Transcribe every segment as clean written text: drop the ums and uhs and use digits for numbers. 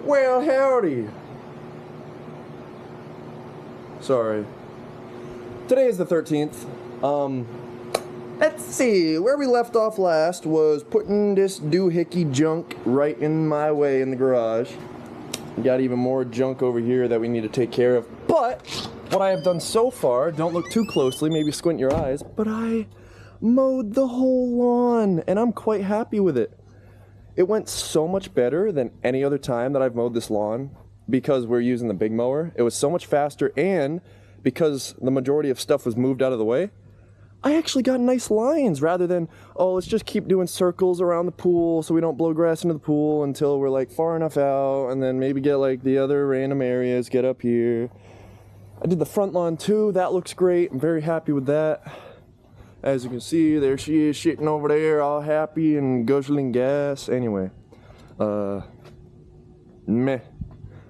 Well, howdy. Sorry. Today is the 13th. Let's see. Where we left off last was putting this doohickey junk right in my way in the garage. We got even more junk over here that we need to take care of. But what I have done so far, don't look too closely, maybe squint your eyes, but I mowed the whole lawn, and I'm quite happy with it. It went so much better than any other time that I've mowed this lawn because we're using the big mower. It was so much faster, and because the majority of stuff was moved out of the way, I actually got nice lines rather than, oh, let's just keep doing circles around the pool so we don't blow grass into the pool until we're like far enough out, and then maybe get like the other random areas, get up here. I did the front lawn too. That looks great. I'm very happy with that. As you can see, there she is sitting over there all happy and guzzling gas. Anyway, meh,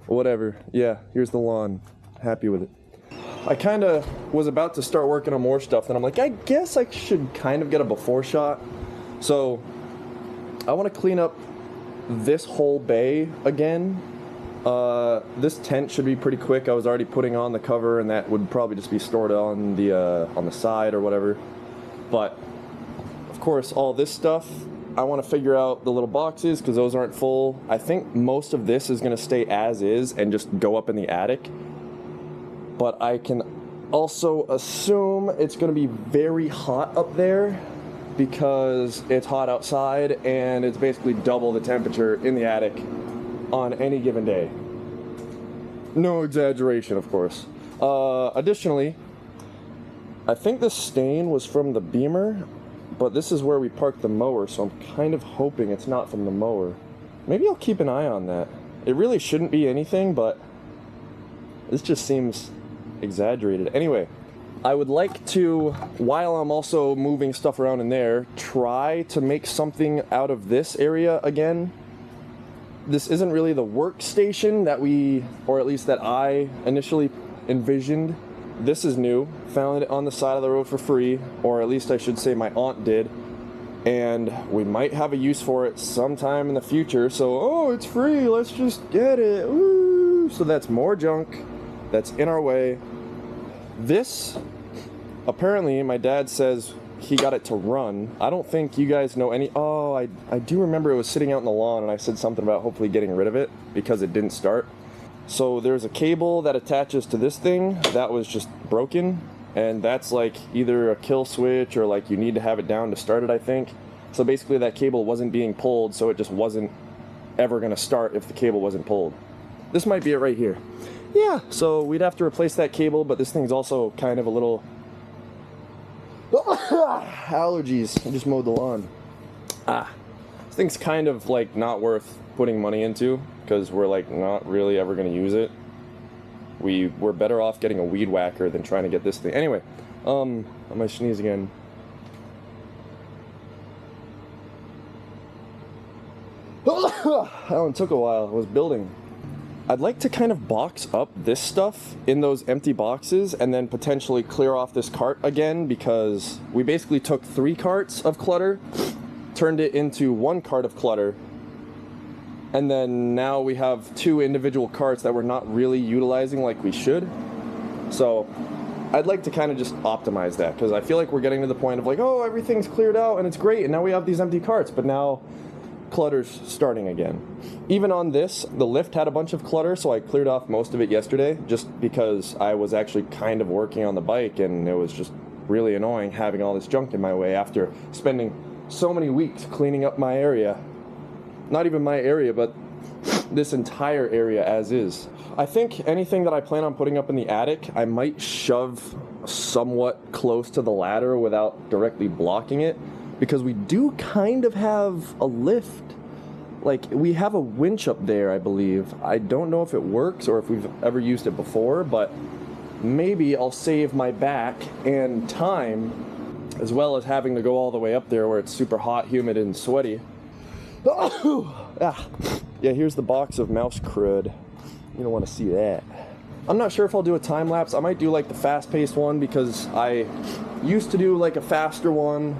whatever. Yeah, here's the lawn. Happy with it. I kind of was about to start working on more stuff, and I'm like, I guess I should kind of get a before shot. So I want to clean up this whole bay again. This tent should be pretty quick. I was already putting on the cover, and that would probably just be stored on the side or whatever. But of course, all this stuff, I want to figure out the little boxes because those aren't full. I think most of this is going to stay as is and just go up in the attic. But I can also assume it's going to be very hot up there because it's hot outside and it's basically double the temperature in the attic on any given day. No exaggeration, of course. Additionally, I think this stain was from the Beamer, but this is where we parked the mower, so I'm kind of hoping it's not from the mower. Maybe I'll keep an eye on that. It really shouldn't be anything, but this just seems exaggerated. Anyway, I would like to, while I'm also moving stuff around in there, try to make something out of this area again. This isn't really the workstation that we, or at least that I initially envisioned. This is new. Found it on the side of the road for free, or at least I should say my aunt did. And we might have a use for it sometime in the future. So, oh, it's free. Let's just get it. Woo! So that's more junk that's in our way. This, apparently, my dad says he got it to run. I don't think you guys know any. Oh, I do remember it was sitting out in the lawn, and I said something about hopefully getting rid of it because it didn't start. So there's a cable that attaches to this thing that was just broken, and that's like either a kill switch or like you need to have it down to start it, I think. So basically that cable wasn't being pulled, so it just wasn't ever going to start if the cable wasn't pulled. This might be it right here. Yeah, so we'd have to replace that cable, but this thing's also kind of a little allergies. I just mowed the lawn. This thing's kind of like not worth putting money into because we're like not really ever going to use it. We're better off getting a weed whacker than trying to get this thing. Anyway, I might sneeze again. That one took a while. I was building. I'd like to kind of box up this stuff in those empty boxes and then potentially clear off this cart again because we basically took 3 carts of clutter, turned it into 1 cart of clutter, and then now we have 2 individual carts that we're not really utilizing like we should. So I'd like to kind of just optimize that because I feel like we're getting to the point of like, oh, everything's cleared out and it's great and now we have these empty carts, but now clutter's starting again. Even on this, the lift had a bunch of clutter, so I cleared off most of it yesterday just because I was actually kind of working on the bike and it was just really annoying having all this junk in my way after spending so many weeks cleaning up my area. Not even my area, but this entire area as is. I think anything that I plan on putting up in the attic, I might shove somewhat close to the ladder without directly blocking it, because we do kind of have a lift. Like, we have a winch up there, I believe. I don't know if it works or if we've ever used it before, but maybe I'll save my back and time, as well as having to go all the way up there where it's super hot, humid, and sweaty. Yeah, here's the box of mouse crud. You don't want to see that. I'm not sure if I'll do a time lapse. I might do like the fast-paced one because I used to do like a faster one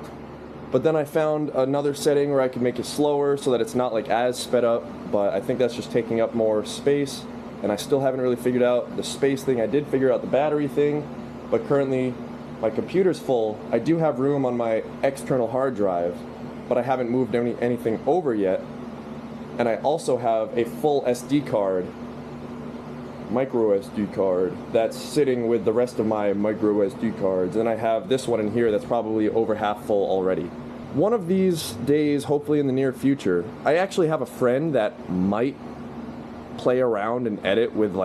But then I found another setting where I could make it slower so that it's not like as sped up, but I think that's just taking up more space, and I still haven't really figured out the space thing. I did figure out the battery thing, but currently my computer's full. I do have room on my external hard drive, but I haven't moved anything over yet. And I also have a full SD card, micro SD card, that's sitting with the rest of my micro SD cards. And I have this one in here that's probably over half full already. One of these days, hopefully in the near future, I actually have a friend that might play around and edit with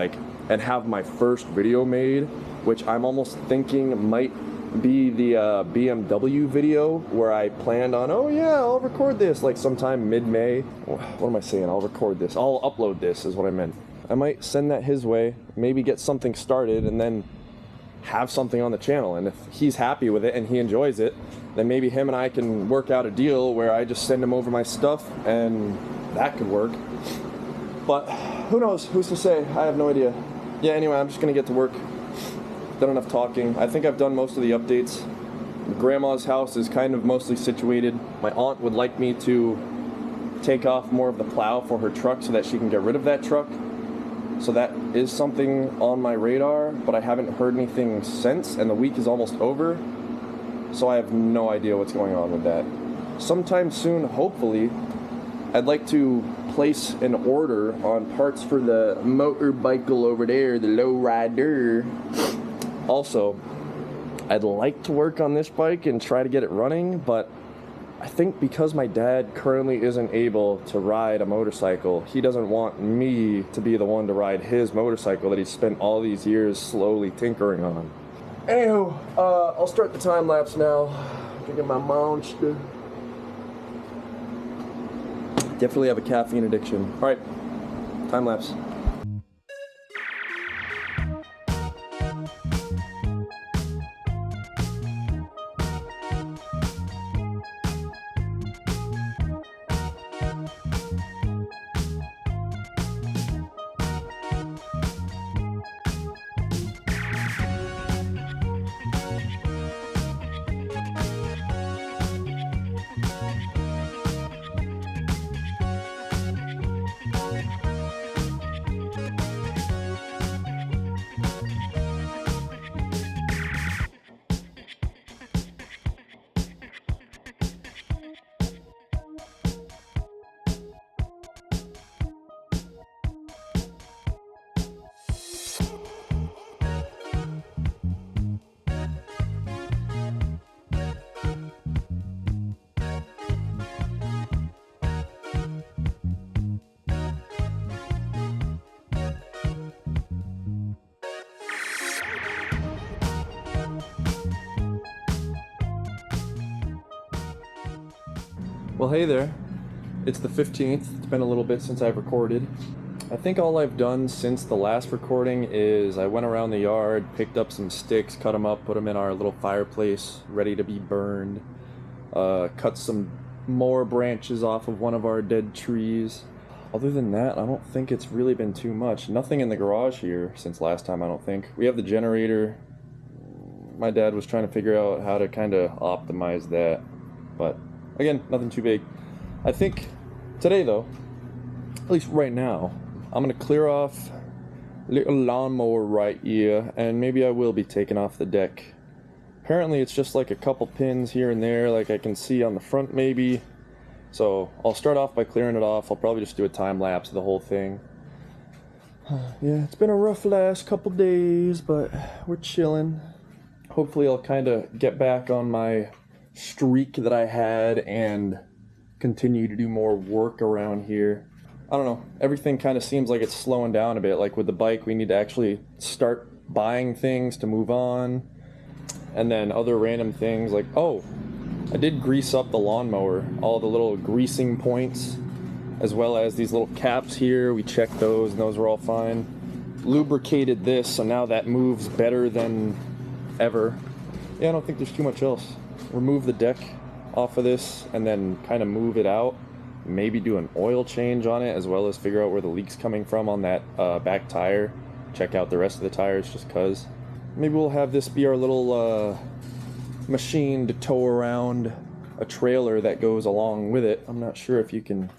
and have my first video made, which I'm almost thinking might be the BMW video where I planned on, oh yeah, I'll record this like sometime mid-May. What am I saying? I'll record this. I'll upload this is what I meant. I might send that his way, maybe get something started, and then have something on the channel. And if he's happy with it and he enjoys it, then maybe him and I can work out a deal where I just send him over my stuff, and that could work. But who knows? Who's to say? I have no idea. Yeah, anyway, I'm just gonna get to work. Done enough talking. I think I've done most of the updates. Grandma's house is kind of mostly situated. My aunt would like me to take off more of the plow for her truck so that she can get rid of that truck. So that is something on my radar, but I haven't heard anything since, and the week is almost over. So I have no idea what's going on with that. Sometime soon, hopefully, I'd like to place an order on parts for the motorbike over there, the Low Rider. Also, I'd like to work on this bike and try to get it running, but I think because my dad currently isn't able to ride a motorcycle, he doesn't want me to be the one to ride his motorcycle that he spent all these years slowly tinkering on. Anywho, I'll start the time lapse now. Drinking my monster. Definitely have a caffeine addiction. All right, time lapse. Well, hey there. It's the 15th. It's been a little bit since I've recorded. I think all I've done since the last recording is I went around the yard, picked up some sticks, cut them up, put them in our little fireplace, ready to be burned. Cut some more branches off of one of our dead trees. Other than that, I don't think it's really been too much. Nothing in the garage here since last time, I don't think. We have the generator. My dad was trying to figure out how to kind of optimize that, but again, nothing too big. I think today, though, at least right now, I'm going to clear off a little lawnmower right here, and maybe I will be taking off the deck. Apparently, it's just like a couple pins here and there, like I can see on the front maybe. So I'll start off by clearing it off. I'll probably just do a time lapse of the whole thing. Yeah, it's been a rough last couple days, but we're chilling. Hopefully I'll kind of get back on my streak that I had and continue to do more work around here. I don't know, everything kind of seems like it's slowing down a bit. Like with the bike, we need to actually start buying things to move on, and then other random things like, oh, I did grease up the lawnmower, all the little greasing points, as well as these little caps here. We checked those and those were all fine. Lubricated this, so now that moves better than ever. Yeah, I don't think there's too much else. Remove the deck off of this and then kind of move it out. Maybe do an oil change on it, as well as figure out where the leak's coming from on that back tire. Check out the rest of the tires just cause. Maybe we'll have this be our little machine to tow around a trailer that goes along with it. I'm not sure if you can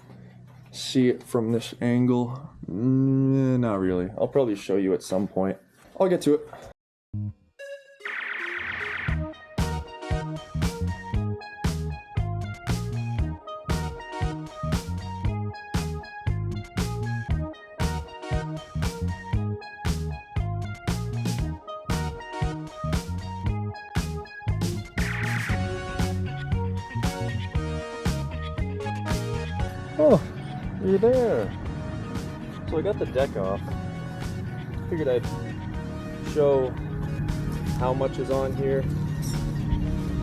see it from this angle. Not really. I'll probably show you at some point. I'll get to it. Oh, you're there. So I got the deck off. Figured I'd show how much is on here.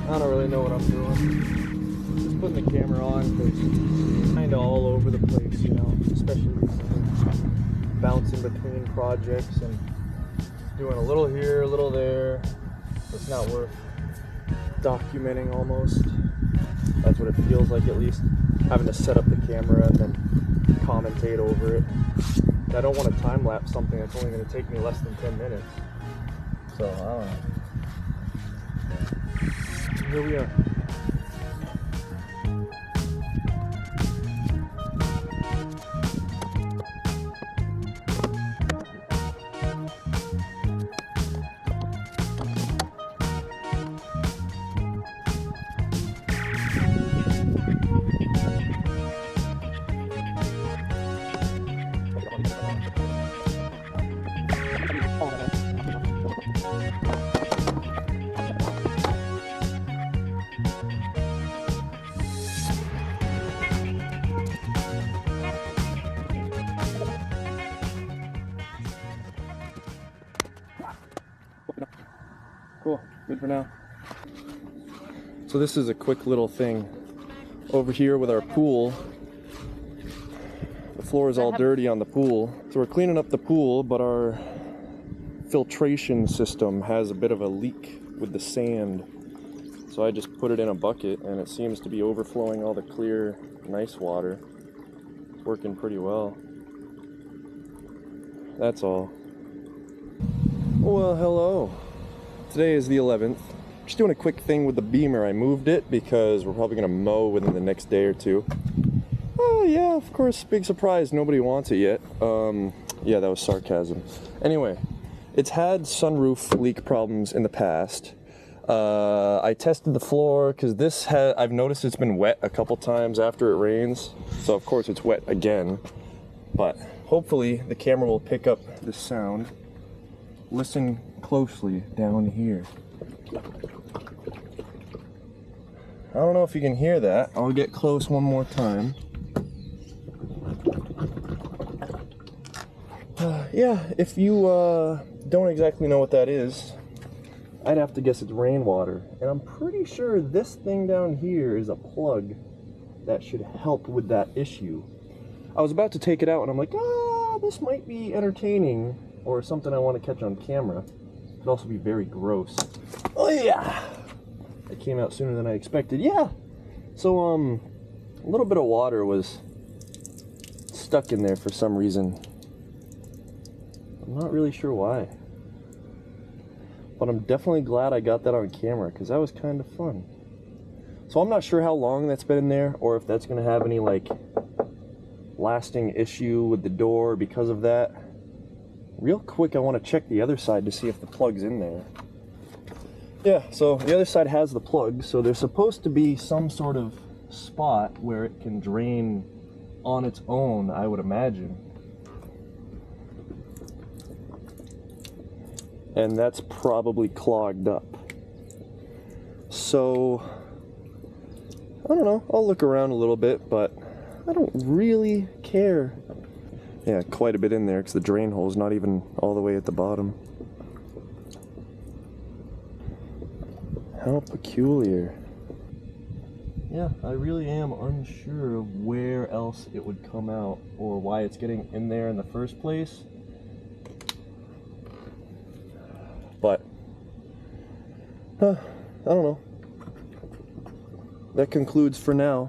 I don't really know what I'm doing. Just putting the camera on because it's kind of all over the place, you know, especially recently. Bouncing between projects and doing a little here, a little there. It's not worth documenting almost. That's what it feels like, at least. Having to set up the camera and then commentate over it. I don't want to time lapse something that's only going to take me less than 10 minutes. So, I don't know. Here we are. Cool, good for now. So this is a quick little thing. Over here with our pool, the floor is all dirty on the pool. So we're cleaning up the pool, but our filtration system has a bit of a leak with the sand. So I just put it in a bucket and it seems to be overflowing all the clear, nice water. It's working pretty well. That's all. Well, hello. Today is the 11th. Just doing a quick thing with the Beamer. I moved it because we're probably gonna mow within the next day or two. Oh yeah, of course, big surprise, nobody wants it yet. Yeah, that was sarcasm. Anyway, it's had sunroof leak problems in the past. I tested the floor because I've noticed it's been wet a couple times after it rains. So of course it's wet again. But hopefully the camera will pick up the sound. Listen closely down here. I don't know if you can hear that. I'll get close one more time. Yeah, if you don't exactly know what that is, I'd have to guess it's rainwater. And I'm pretty sure this thing down here is a plug that should help with that issue. I was about to take it out and I'm like, this might be entertaining or something I want to catch on camera. It could also be very gross. Oh yeah! It came out sooner than I expected. Yeah! So, a little bit of water was stuck in there for some reason. I'm not really sure why. But I'm definitely glad I got that on camera, because that was kind of fun. So I'm not sure how long that's been in there, or if that's going to have any, like, lasting issue with the door because of that. Real quick, I want to check the other side to see if the plug's in there. Yeah, so the other side has the plug, so there's supposed to be some sort of spot where it can drain on its own, I would imagine. And that's probably clogged up. So, I don't know, I'll look around a little bit, but I don't really care. Yeah, quite a bit in there because the drain hole's not even all the way at the bottom. How peculiar. Yeah, I really am unsure of where else it would come out or why it's getting in there in the first place. But, I don't know. That concludes for now.